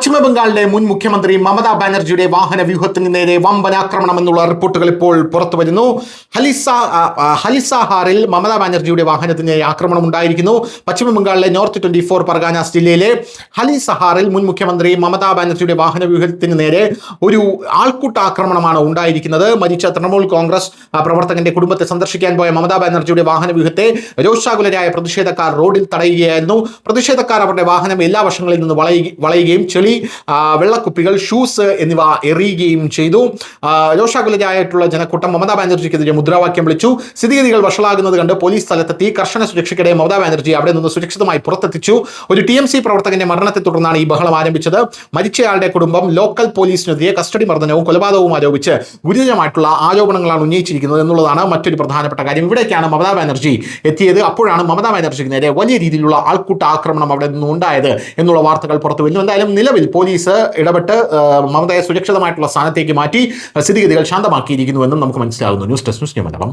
പശ്ചിമ ബംഗാളിലെ മുൻ മുഖ്യമന്ത്രി മമതാ ബാനർജിയുടെ വാഹന വ്യൂഹത്തിന് നേരെ വമ്പൻ ആക്രമണം എന്നുള്ള റിപ്പോർട്ടുകൾ ഇപ്പോൾ പുറത്തു വരുന്നു. ഹലിസാഹാറിൽ മമതാ ബാനർജിയുടെ വാഹനത്തിന് നേരെ ആക്രമണം ഉണ്ടായിരിക്കുന്നു. പശ്ചിമ ബംഗാളിലെ നോർത്ത് 24 പർഗാനാസ് ജില്ലയിലെ ഹലിസഹാറിൽ മുൻ മുഖ്യമന്ത്രി മമതാ ബാനർജിയുടെ വാഹന വ്യൂഹത്തിന് നേരെ ഒരു ആൾക്കൂട്ട ആക്രമണമാണ് ഉണ്ടായിരിക്കുന്നത്. മരിച്ച തൃണമൂൽ കോൺഗ്രസ് പ്രവർത്തകന്റെ കുടുംബത്തെ സന്ദർശിക്കാൻ പോയ മമതാ ബാനർജിയുടെ വാഹന വ്യൂഹത്തെ രോഷാകുലരായ പ്രതിഷേധക്കാർ റോഡിൽ തടയുകയായിരുന്നു. പ്രതിഷേധക്കാർ അവരുടെ വാഹനം എല്ലാ വശങ്ങളിൽ നിന്ന് വളയുകയും ചെളി, വെള്ളക്കുപ്പികൾ, ഷൂസ് എന്നിവ എറിയുകയും ചെയ്തു. രോഷാകുലരായിട്ടുള്ള ജനക്കൂട്ടം മമതാ ബാനർജിക്കെതിരെ മുദ്രാവാക്യം വിളിച്ചു. സ്ഥിതിഗതികൾ വഷളാകുന്നത് കണ്ട് പോലീസ് സ്ഥലത്തെത്തി. കർശന സുരക്ഷയ്ക്കിടെ മമതാ ബാനർജി അവിടെ നിന്ന് സുരക്ഷിതമായി പുറത്തെത്തിച്ചു. ഒരു TMC പ്രവർത്തകന്റെ മരണത്തെ തുടർന്നാണ് ഈ ബഹളം ആരംഭിച്ചത്. മരിച്ചയാളുടെ കുടുംബം ലോക്കൽ പോലീസിനെതിരെ കസ്റ്റഡി മർദ്ദനവും കൊലപാതകവും ആരോപിച്ച് ഗുരുതരമായിട്ടുള്ള ആരോപണങ്ങളാണ് ഉന്നയിച്ചിരിക്കുന്നത് എന്നുള്ളതാണ് മറ്റൊരു പ്രധാനപ്പെട്ട കാര്യം. ഇവിടേക്കാണ് മമതാ ബാനർജി എത്തിയത്. അപ്പോഴാണ് മമതാ ബാനർജിക്ക് നേരെ വലിയ രീതിയിലുള്ള ആൾക്കൂട്ട ആക്രമണം അവിടെ നിന്ന് ഉണ്ടായത് എന്നുള്ള വാർത്തകൾ പുറത്തു വരുന്നു. എന്തായാലും നിലവിൽ പോലീസ് ഇടപെട്ട് മമതയെ സുരക്ഷിതമായിട്ടുള്ള സ്ഥാനത്തേക്ക് മാറ്റി സ്ഥിതിഗതികൾ ശാന്തമാക്കിയിരിക്കുന്നുവെന്നും നമുക്ക് മനസ്സിലാകുന്നു. News desk news Malayalam.